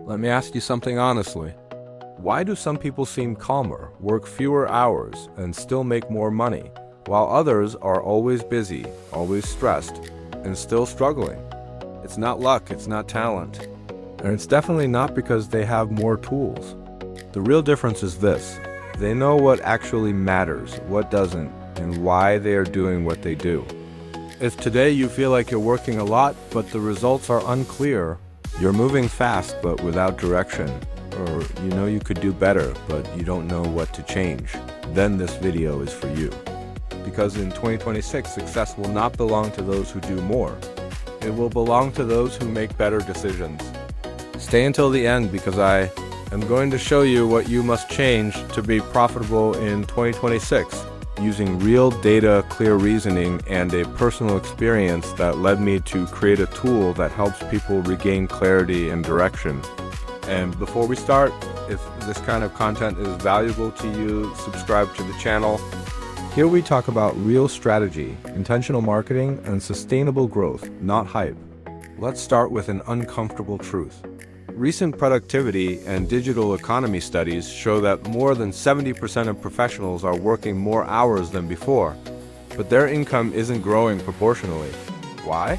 Let me ask you something honestly. Why do some people seem calmer, work fewer hours, and still make more money, while others are always busy, always stressed, and still struggling? It's not luck, it's not talent. And it's definitely not because they have more tools. The real difference is this: they know what actually matters, what doesn't, and why they are doing what they do. If today you feel like you're working a lot, but the results are unclear, you're moving fast but without direction, or you know you could do better, but you don't know what to change, then this video is for you. Because in 2026, success will not belong to those who do more. It will belong to those who make better decisions. Stay until the end because I am going to show you what you must change to be profitable in 2026, using real data, clear reasoning, and a personal experience that led me to create a tool that helps people regain clarity and direction. And before we start, if this kind of content is valuable to you, subscribe to the channel. Here we talk about real strategy, intentional marketing, and sustainable growth, not hype. Let's start with an uncomfortable truth. Recent productivity and digital economy studies show that more than 70% of professionals are working more hours than before, but their income isn't growing proportionally. Why?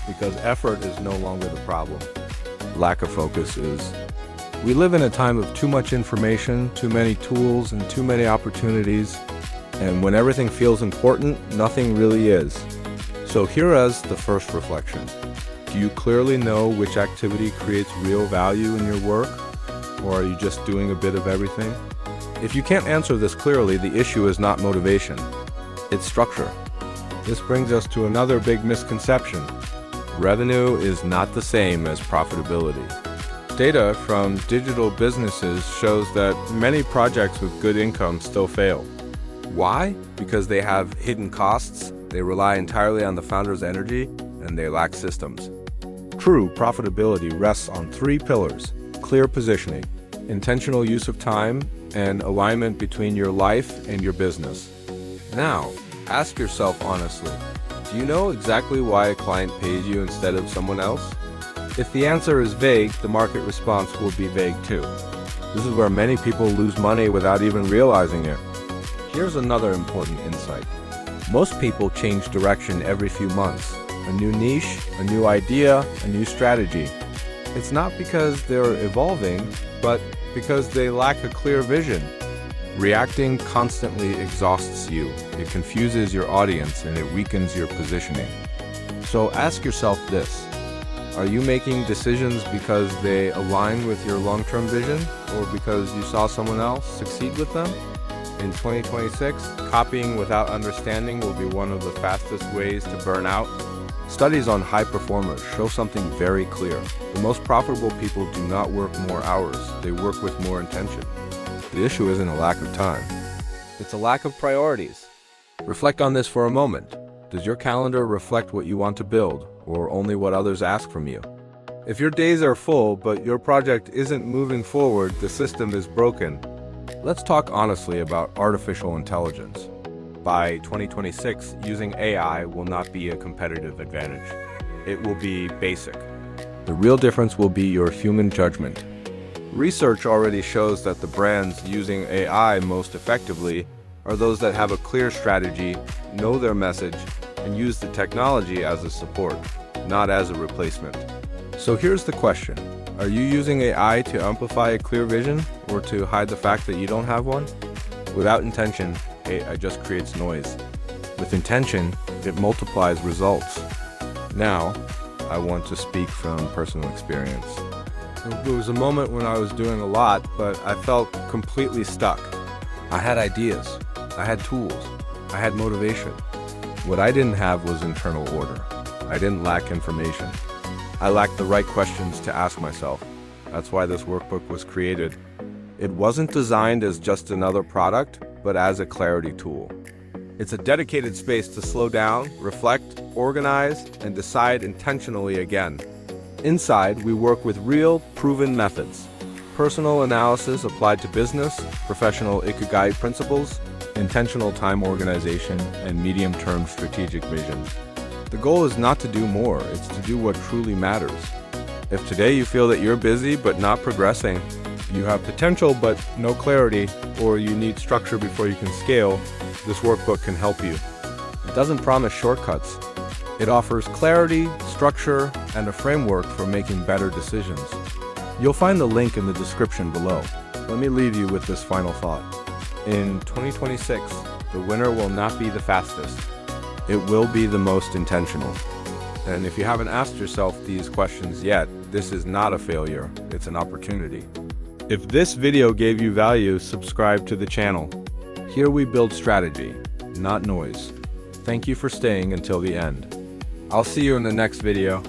Because effort is no longer the problem. Lack of focus is. We live in a time of too much information, too many tools, and too many opportunities, and when everything feels important, nothing really is. So here is the first reflection. Do you clearly know which activity creates real value in your work? Or are you just doing a bit of everything? If you can't answer this clearly, the issue is not motivation. It's structure. This brings us to another big misconception. Revenue is not the same as profitability. Data from digital businesses shows that many projects with good income still fail. Why? Because they have hidden costs, they rely entirely on the founder's energy, and they lack systems. True profitability rests on three pillars: clear positioning, intentional use of time, and alignment between your life and your business. Now, ask yourself honestly, do you know exactly why a client pays you instead of someone else? If the answer is vague, the market response will be vague too. This is where many people lose money without even realizing it. Here's another important insight. Most people change direction every few months. A new niche, a new idea, a new strategy. It's not because they're evolving, but because they lack a clear vision. Reacting constantly exhausts you. It confuses your audience and it weakens your positioning. So ask yourself this: are you making decisions because they align with your long-term vision, or because you saw someone else succeed with them? In 2026, copying without understanding will be one of the fastest ways to burn out. Studies on high performers show something very clear. The most profitable people do not work more hours, they work with more intention. The issue isn't a lack of time. It's a lack of priorities. Reflect on this for a moment. Does your calendar reflect what you want to build, or only what others ask from you? If your days are full, but your project isn't moving forward, the system is broken. Let's talk honestly about artificial intelligence. By 2026, using AI will not be a competitive advantage. It will be basic. The real difference will be your human judgment. Research already shows that the brands using AI most effectively are those that have a clear strategy, know their message, and use the technology as a support, not as a replacement. So here's the question. Are you using AI to amplify a clear vision, or to hide the fact that you don't have one? Without intention, AI just creates noise. With intention, it multiplies results. Now, I want to speak from personal experience. There was a moment when I was doing a lot, but I felt completely stuck. I had ideas, I had tools, I had motivation. What I didn't have was internal order. I didn't lack information. I lacked the right questions to ask myself. That's why this workbook was created. It wasn't designed as just another product, but as a clarity tool. It's a dedicated space to slow down, reflect, organize, and decide intentionally again. Inside, we work with real, proven methods. Personal analysis applied to business, professional ikigai principles, intentional time organization, and medium-term strategic vision. The goal is not to do more, it's to do what truly matters. If today you feel that you're busy but not progressing, you have potential but no clarity, or you need structure before you can scale, this workbook can help you. It doesn't promise shortcuts. It offers clarity, structure, and a framework for making better decisions. You'll find the link in the description below. Let me leave you with this final thought. In 2026, the winner will not be the fastest. It will be the most intentional. And if you haven't asked yourself these questions yet, this is not a failure, it's an opportunity. If this video gave you value, subscribe to the channel. Here we build strategy, not noise. Thank you for staying until the end. I'll see you in the next video.